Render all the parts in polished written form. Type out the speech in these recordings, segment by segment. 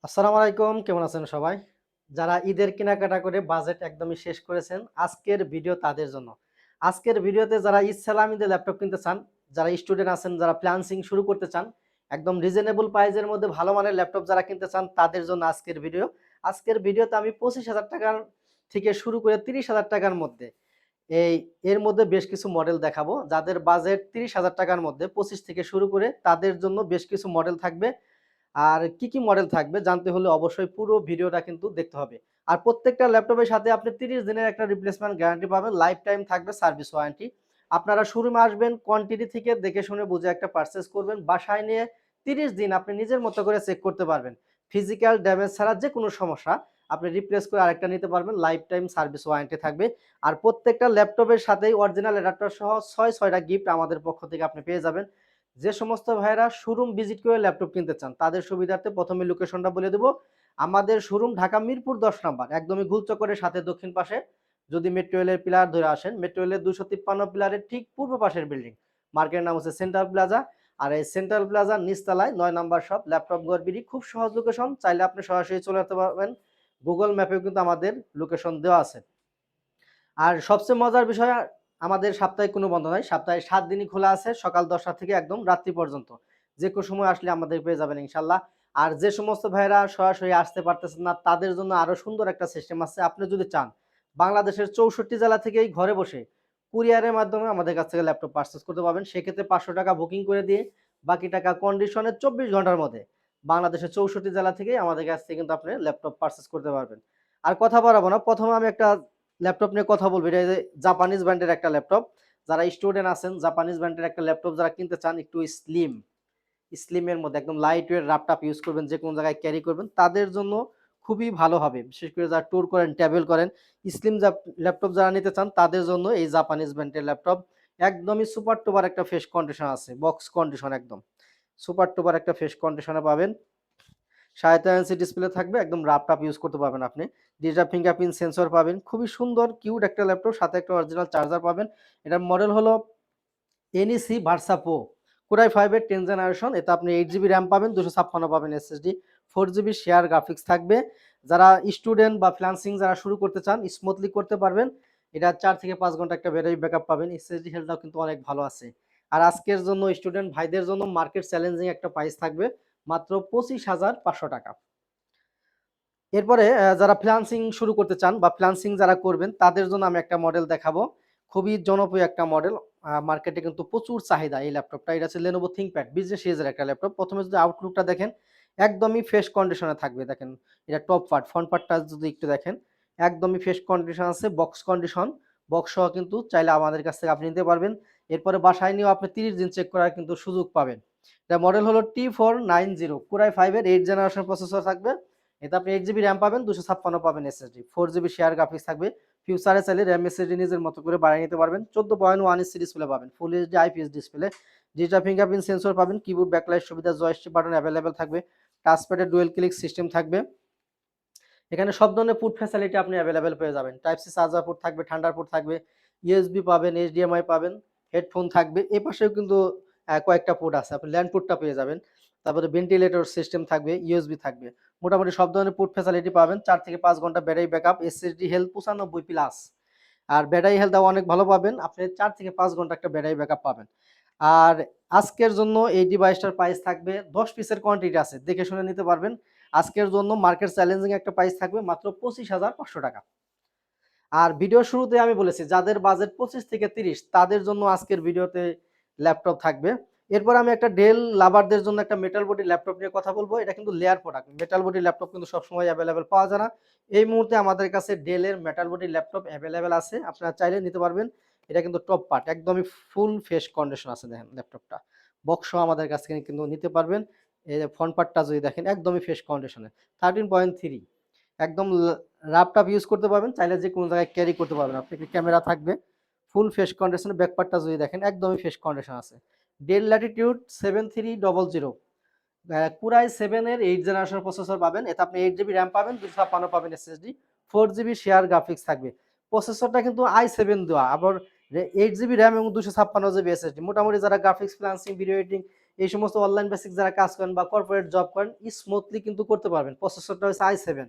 আসসালামু আলাইকুম, কেমন আছেন সবাই? যারা ঈদের কেনাকাটা করে বাজেট একদমই শেষ করেছেন, আজকের ভিডিও তাদের জন্য। আজকের ভিডিওতে যারা ঈদ সালামিতে ল্যাপটপ কিনতে চান, যারা স্টুডেন্ট আছেন, যারা ফ্রিল্যান্সিং শুরু করতে চান, একদম রিজনেবল প্রাইসের মধ্যে ভালো মানের ল্যাপটপ যারা কিনতে চান, তাদের জন্য আজকের ভিডিও। আজকের ভিডিওতে আমি ৳২৫,০০০ থেকে শুরু করে ৳৩০,০০০ মধ্যে এই এর মধ্যে বেশ কিছু মডেল দেখাবো। যাদের বাজেট ৳৩০,০০০ মধ্যে ২৫ থেকে শুরু করে তাদের জন্য বেশ কিছু মডেল থাকবে। আর কি মডেল থাকবে জানতে হলে অবশ্যই পুরো ভিডিওটা কিন্তু দেখতে হবে। আর প্রত্যেকটা ল্যাপটপের সাথে আপনি ৩০ দিনের একটা রিপ্লেসমেন্ট গ্যারান্টি পাবেন, লাইফ টাইম থাকবে সার্ভিস ওয়ারেন্টি। আপনারা শোরুমে আসবেন, কোয়ান্টিটি থেকে দেখে শুনে বুঝে একটা পারচেজ করবেন। বাসায় নিয়ে ৩০ দিন আপনি নিজের মতো করে চেক করতে পারবেন। ফিজিক্যাল ড্যামেজ ছাড়া যেকোনো সমস্যা আপনি রিপ্লেস করে আরেকটা নিতে পারবেন, লাইফ টাইম সার্ভিস ওয়ারেন্টি থাকবে। আর প্রত্যেকটা ল্যাপটপের সাথেই অরিজিনাল অ্যাডাপ্টার সহ ৬টা গিফট আমাদের পক্ষ থেকে আপনি পেয়ে যাবেন। যে সমস্ত ভাইয়েরা শোরুম ভিজিট করে ল্যাপটপ কিনতে চান তাদের সুবিধার্থে প্রথমে লোকেশনটা বলে দেব। আমাদের শোরুম ঢাকা মিরপুর ১০ নাম্বার, একদমই গোলচক্করের সাথে দক্ষিণ পাশে। যদি মেট্রো রেলের পিলার ধরে আসেন, মেট্রো রেলের ২৫৩ পিলারের ঠিক পূর্ব পাশের বিল্ডিং, মার্কেটের নাম হচ্ছে সেন্ট্রাল প্লাজা। আর এই সেন্ট্রাল প্লাজার নিচতলায় ৯ নাম্বার শপ ল্যাপটপ গড়বিড়ি, খুব সহজ লোকেশন। চাইলে আপনি সরাসরি চলে আসতে পারবেন, গুগল ম্যাপেও কিন্তু আমাদের লোকেশন দেওয়া আছে। আর সবচেয়ে মজার বিষয়, আমাদের সাপ্তাহিক কোনো বন্ধ নাই। সপ্তাহে ৭ দিনই খোলা আছে, সকাল ১০টা থেকে একদম রাত্রি পর্যন্ত। যে কোনো সময় আসলে আমাদের পেয়ে যাবেন ইনশাআল্লাহ। আর যে সমস্ত ভাইয়েরা সরাসরি আসতে পারতেছেন না, তাদের জন্য আরো সুন্দর একটা সিস্টেম আছে। আপনি যদি চান বাংলাদেশের ৬৪ জেলা থেকেই ঘরে বসে কুরিয়ারের মাধ্যমে আমাদের কাছ থেকে ল্যাপটপ পারচেজ করতে পারবেন। সেক্ষেত্রে ৳৫০০ বুকিং করে দিয়ে বাকি টাকা কন্ডিশনে ২৪ ঘন্টার মধ্যে বাংলাদেশের ৬৪ জেলা থেকেই আমাদের কাছ থেকে কিন্তু আপনি ল্যাপটপ পারচেজ করতে পারবেন। আর কথা বাড়াবো না। ১ম এ আমি একটা ল্যাপটপ নিয়ে কথা বলবো। এটা যে জাপানিজ ব্র্যান্ডের একটা ল্যাপটপ। যারা স্টুডেন্ট আছেন, জাপানিজ ব্র্যান্ডের একটা ল্যাপটপ যারা কিনতে চান, একটু স্লিম এর মধ্যে একদম লাইট ওয়েট ল্যাপটপ ইউজ করবেন, যেকোনো জায়গায় ক্যারি করবেন, তাদের জন্য খুবই ভালো হবে। বিশেষ করে যারা ট্যুর করেন, ট্রাভেল করেন, স্লিম ল্যাপটপ যারা নিতে চান তাদের জন্য এই জাপানিজ ব্র্যান্ডের ল্যাপটপ একদমই সুপার টুপার একটা ফ্রেশ কন্ডিশন আছে। বক্স কন্ডিশন একদম। সুপার টুপার একটা ফ্রেশ কন্ডিশনে পাবেন। ৫.৫ ইঞ্চি ডিসপ্লে থাকবে, একদম রাফ-টাফ ইউজ করতে পারবেন আপনি। ডিজিটাল ফিঙ্গারপ্রিন্ট সেন্সর পাবেন। খুবই সুন্দর কিউট একটা ল্যাপটপ, সাথে একটা অরিজিনাল চার্জার পাবেন। এটার মডেল হলো NEC Versa Pro, Core i5 এর 10th জেনারেশন। এতে আপনি 8 জিবি RAM পাবেন, 256 পাবেন SSD, 4 জিবি শেয়ার গ্রাফিক্স থাকবে। যারা স্টুডেন্ট বা ফ্রিল্যান্সিং যারা শুরু করতে চান, স্মুথলি করতে পারবেন। এটা ৪ থেকে ৫ ঘন্টা একটা ব্যাটারি ব্যাকআপ পাবেন। SSD হেলথটাও কিন্তু অনেক ভালো আছে। আর আজকের জন্য স্টুডেন্ট ভাইদের জন্য মার্কেট চ্যালেঞ্জিং একটা প্রাইস থাকবে, মাত্র ৳২৫,৫০০। এরপরে যারা ফ্রিল্যান্সিং শুরু করতে চান বা ফ্রিল্যান্সিং যারা করবেন তাদের জন্য আমি একটা মডেল দেখাবো। খুবই জনপ্রিয় একটা মডেল। মার্কেটে কিন্তু প্রচুর চাহিদা এই ল্যাপটপটা। এটা হচ্ছে Lenovo ThinkPad বিজনেস সিরিজের একটা ল্যাপটপ। ১ম এ যদি আউটলুকটা দেখেন, একদমই ফ্রেশ কন্ডিশনে থাকবে। দেখেন, এটা টপ পার্ট, ফ্রন্ট পার্টটা যদি একটু দেখেন, একদমই ফ্রেশ কন্ডিশন আছে, বক্স কন্ডিশন। বক্স সহ কিন্তু চাইলে আমাদের কাছ থেকে আপনি নিতে পারবেন। এরপরে বাসায় নিয়েও আপনি ৩০ দিন চেক করার কিন্তু সুযোগ পাবেন। এটা মডেল হলো T490, Core i5 এর 8th জেনারেশন প্রসেসর থাকবে। এতে আপনি 8 জিবি RAM পাবেন, 256 পাবেন SSD, 4 জিবি শেয়ার গ্রাফিক্স থাকবে। ফিউচারে চাইলে RAM SSD নিজের মতো করে বাড়িয়ে নিতে পারবেন। 14.1 ইঞ্চি ডিসপ্লে পাবেন, full HD IPS display. Digital fingerprint sensor পাবেন, কিবোর্ড ব্যাকলাইট সুবিধা, জয়স্টিক বাটন অ্যাভেলেবেল থাকবে। টাচপ্যাডে ডুয়াল ক্লিক সিস্টেম থাকবে। এখানে সব ধরনের পোর্ট ফ্যাসিলিটি আপনি অ্যাভেলেবেল পেয়ে যাবেন। টাইপ সি চার্জার পোর্ট থাকবে, ঠান্ডার পোর্ট থাকবে, USB পাবেন, HDMI পাবেন, হেডফোন থাকবে। এপাশেও কিন্তু কয়েকটা পোর্ট আছে। আপনি ল্যান্ড পোর্টটা পেয়ে যাবেন। তারপরে ভেন্টিলেটর সিস্টেম থাকবে, USB থাকবে। মোটামুটি সব ধরনের পোর্ট ফ্যাসিলিটি পাবেন। ৪ থেকে ৫ ঘন্টা battery backup, SSD health ৯৫ plus. আর ব্যাটারি হেলথটাও অনেক ভালো পাবেন। আপনি ৪ থেকে ৫ ঘন্টা একটা ব্যাটারি ব্যাকআপ পাবেন। আর আজকের জন্য এই ডিভাইসটার প্রাইস থাকবে, ১০ পিসের কোয়ান্টিটি আছে, দেখে শুনে নিতে পারবেন। আজকের জন্য মার্কেট চ্যালেঞ্জিং একটা প্রাইস থাকবে, মাত্র ৳২৫,৫০০। আর ভিডিওর শুরুতে আমি বলেছি যাদের বাজেট ২৫ থেকে ৩০ তাদের জন্য আজকের ভিডিওতে ল্যাপটপ থাকবে। এরপর আমি একটা ডেল লাভারদের জন্য একটা মেটাল বডি ল্যাপটপ নিয়ে কথা বলবো। এটা কিন্তু layer product. Metal body laptop কিন্তু সবসময় অ্যাভেলেবেল পাওয়া যায় না। এই মুহূর্তে আমাদের কাছে ডেলের মেটাল বডি ল্যাপটপ অ্যাভেলেবেল আছে। আপনারা চাইলে নিতে পারবেন। এটা কিন্তু টপ পার্ট, একদমই ফুল ফ্রেশ কন্ডিশন আছে। দেখেন ল্যাপটপটা। বক্স সহ আমাদের কাছ থেকে কিন্তু নিতে পারবেন। এই যে ফ্রন্ট পার্টটা যদি দেখেন, একদমই ফ্রেশ কন্ডিশনে। 13.3, একদম ল্যাপটপ ইউজ করতে পারবেন, চাইলে যে কোনো জায়গায় ক্যারি করতে পারবেন। আপনি ক্যামেরা থাকবে, ফুল ফ্রেশ কন্ডিশনে। ব্যাক পার্টটা যদি দেখেন, একদমই ফ্রেশ কন্ডিশন আছে। ডেল ল্যাটিটিউড 7300, Core i7 এর 8th জেনারেশন প্রসেসর পাবেন। এতে আপনি 8 জিবি RAM পাবেন, 256 পাবেন SSD, 4 জিবি শেয়ার গ্রাফিক্স থাকবে। প্রসেসরটা কিন্তু i7 দেওয়া, আবার 8 জিবি RAM এবং 256 জিবি SSD। মোটামুটি যারা গ্রাফিক্স, ফ্রিল্যান্সিং, ভিডিও এডিটিং এই সমস্ত অনলাইন বেসিক যারা কাজ করেন বা কর্পোরেট জব করেন স্মুথলি কিন্তু করতে পারবেন। প্রসেসরটা হচ্ছে i7।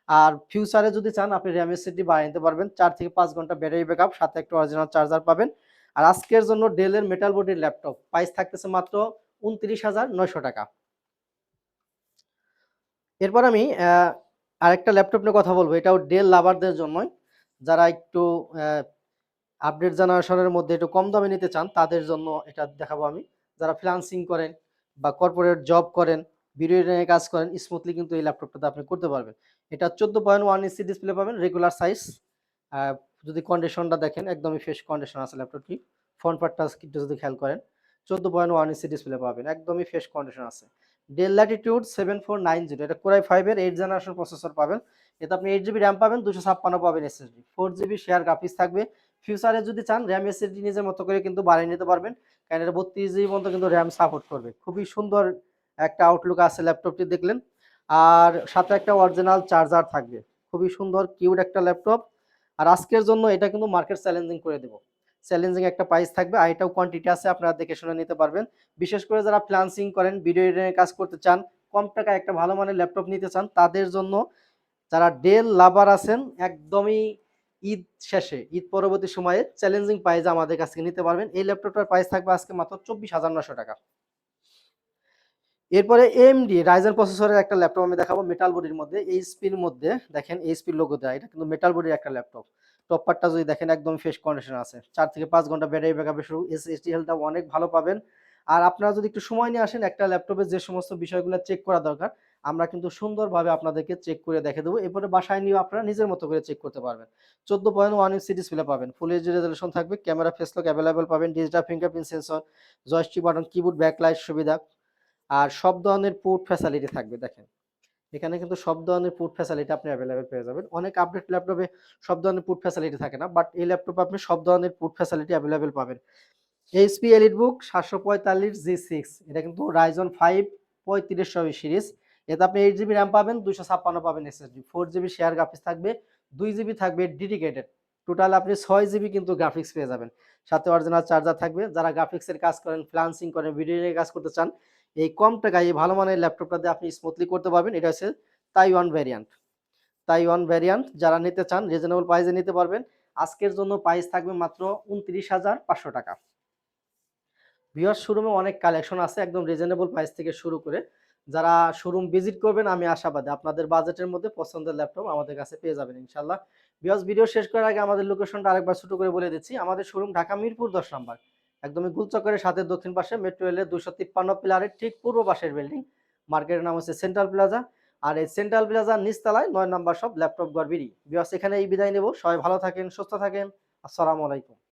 আর ফিউচারে যদি চান আপনি র্যাম এসএসডি বাড়িয়ে নিতে পারবেন। 4 থেকে 5 ঘন্টা ব্যাটারি ব্যাকআপ, সাথে একটা অরিজিনাল চার্জার পাবেন। আর আজকের জন্য ডেলের মেটাল বডির ল্যাপটপ প্রাইস থাকতেছে মাত্র 29,900 টাকা। এরপর আমি আরেকটা ল্যাপটপ নিয়ে কথা বলবো, এটাও ডেল লাভারদের জন্যই, যারা একটু আপডেট জেনারেশনের মধ্যে একটু কম দামে নিতে চান তাদের জন্য এটা দেখাবো আমি। যারা ফ্রিল্যান্সিং করেন বা কর্পোরেট জব করেন, ভিডিও এডিটিংয়ে কাজ করেন, স্মুথলি কিন্তু এই ল্যাপটপটাতে আপনি করতে পারবেন। এটা 14.1 ইঞ্চি ডিসপ্লে পাবেন, রেগুলার সাইজ। যদি কন্ডিশনটা দেখেন একদমই ফ্রেশ কন্ডিশন আছে ল্যাপটপটি। ফ্রন্ট পার্টটা একটু যদি খেয়াল করেন, 14.1 ইঞ্চি ডিসপ্লে পাবেন, একদমই ফ্রেশ কন্ডিশন আছে। ডেল ল্যাটিটিউড 7490, এটা কোরাই 5 এর 8 জেনারেশন প্রসেসর পাবেন। এতে আপনি 8 জিবি র্যাম পাবেন, 256 পাবেন এসএসডি, 4 জিবি শেয়ার গ্রাফিক্স থাকবে। ফিউচারে যদি চান র্যাম এসএসডি নিজের মতো করে কিন্তু বাড়িয়ে নিতে পারবেন, কারণ এটা 32 জিবি পর্যন্ত কিন্তু র্যাম সাপোর্ট করবে। খুবই সুন্দর একটা আউটলুক আছে ল্যাপটপটি দেখলেন। আর সাথে একটা অরিজিনাল চার্জার থাকবে। খুবই সুন্দর কিউট একটা ল্যাপটপ। আর আজকের জন্য এটা কিন্তু মার্কেট চ্যালেঞ্জিং করে দেব। চ্যালেঞ্জিং একটা প্রাইস থাকবে, আর এটাও কোয়ান্টিটি আছে, আপনারা দেখে শুনে নিতে পারবেন। বিশেষ করে যারা ফ্রিল্যান্সিং করেন, ভিডিও এডিটিং কাজ করতে চান, কম টাকায় একটা ভালো মানের ল্যাপটপ নিতে চান, তাদের জন্য, যারা ডেল লাভার আছেন, একদমই ঈদ শেষে ঈদ পরবর্তী সময়ে চ্যালেঞ্জিং প্রাইস আমাদের কাছ থেকে নিতে পারবেন। এই ল্যাপটপটার প্রাইস থাকবে আজকে মাত্র 24,900 টাকা। এরপরে AMD রাইজেন প্রসেসরের একটা ল্যাপটপ আমি দেখাবো মেটাল বডির মধ্যে, এইচপির মধ্যে দেখেন এইচপির লোগো দেওয়া, এটা কিন্তু মেটাল বডির একটা ল্যাপটপ। টপ পার্টটা যদি দেখেন একদম ফ্রেশ কন্ডিশন আছে, 4 থেকে 5 ঘন্টা ব্যাটারি ব্যাকআপে শুরু, এসএসডি হেলথটা অনেক ভালো পাবেন। আর আপনারা যদি একটু সময় নিয়ে আসেন, একটা ল্যাপটপে যে সমস্ত বিষয়গুলো চেক করা দরকার আমরা কিন্তু সুন্দরভাবে আপনাদেরকে চেক করে দেখে দেবো। এরপরে বাসায় নিয়ে আপনারা নিজের মতো করে চেক করতে পারবেন। 14.1 ইঞ্চি ডিসপ্লে পাবেন, ফুল এইচডি রেজলিউশন থাকবে, ক্যামেরা ফেস লক অ্যাভেলেবেল পাবেন, digital fingerprint sensor, joystick button, keyboard, backlight সুবিধা, আর সব ধরনের পোর্ট ফ্যাসিলিটি থাকবে। দেখেন এখানে কিন্তু সব ধরনের পোর্ট ফ্যাসিলিটি আপনি অ্যাভেলেবেল পেয়ে যাবেন। অনেক আপডেট ল্যাপটপে সব ধরনের পোর্ট ফ্যাসিলিটি থাকে না, বাট এই ল্যাপটপে আপনি সব ধরনের পোর্ট ফ্যাসিলিটি অ্যাভেলেবেল পাবেন। এইচপি এলিটবুক 745 G6, এটা কিন্তু রাইজন 5 3500 সিরিজ। এতে আপনি 8 জিবি র্যাম পাবেন, 256 পাবেন এসএসডি, 4 জিবি শেয়ার গ্রাফিক্স থাকবে, 2 জিবি থাকবে ডেডিকেটেড। টোটাল আপনি 6 জিবি কিন্তু গ্রাফিক্স পেয়ে যাবেন। সাথে অরিজিনাল চার্জার থাকবে। যারা গ্রাফিক্সের কাজ করেন, ফ্রিল্যান্সিং করেন, ভিডিও এডিটিং কাজ করতে চান, এই কম টাকায় এই ভালো মানের ল্যাপটপটা দিয়ে আপনি স্মুথলি করতে পারবেন। এটা হচ্ছে তাইওয়ান ভ্যারিয়ান্ট। তাইওয়ান ভ্যারিয়ান্ট যারা নিতে চান রিজনেবল প্রাইসে নিতে পারবেন। আজকের জন্য প্রাইস থাকবে মাত্র 29,500 টাকা। ভিউয়ার্স, শোরুমে অনেক কালেকশন আছে একদম রিজনেবল প্রাইস থেকে শুরু করে। যারা শোরুম ভিজিট করবেন আমি আশাবাদী আপনাদের বাজেটের মধ্যে পছন্দের ল্যাপটপ আমাদের কাছে পেয়ে যাবেন ইনশাআল্লাহ। ভিউয়ার্স, ভিডিও শেষ করার আগে আমাদের লোকেশনটা আরেকবার ছোট করে বলে দিচ্ছি। আমাদের শোরুম ঢাকা মিরপুর 10 নম্বর, একদমই গুলচক্করের সাথে দক্ষিণ পাশে, মেট্রো রেলের 253 পিলারের ঠিক পূর্ব পাশের বিল্ডিং। মার্কেটের নাম হচ্ছে সেন্ট্রাল প্লাজা। আর এই সেন্ট্রাল প্লাজার নিচতলায় 9 নম্বর শপ ল্যাপটপ গড়বিড়ি। ভিউয়ার্স, এখানে এই বিদায় নেব। সবাই ভালো থাকেন, সুস্থ থাকেন। আসসালামু আলাইকুম।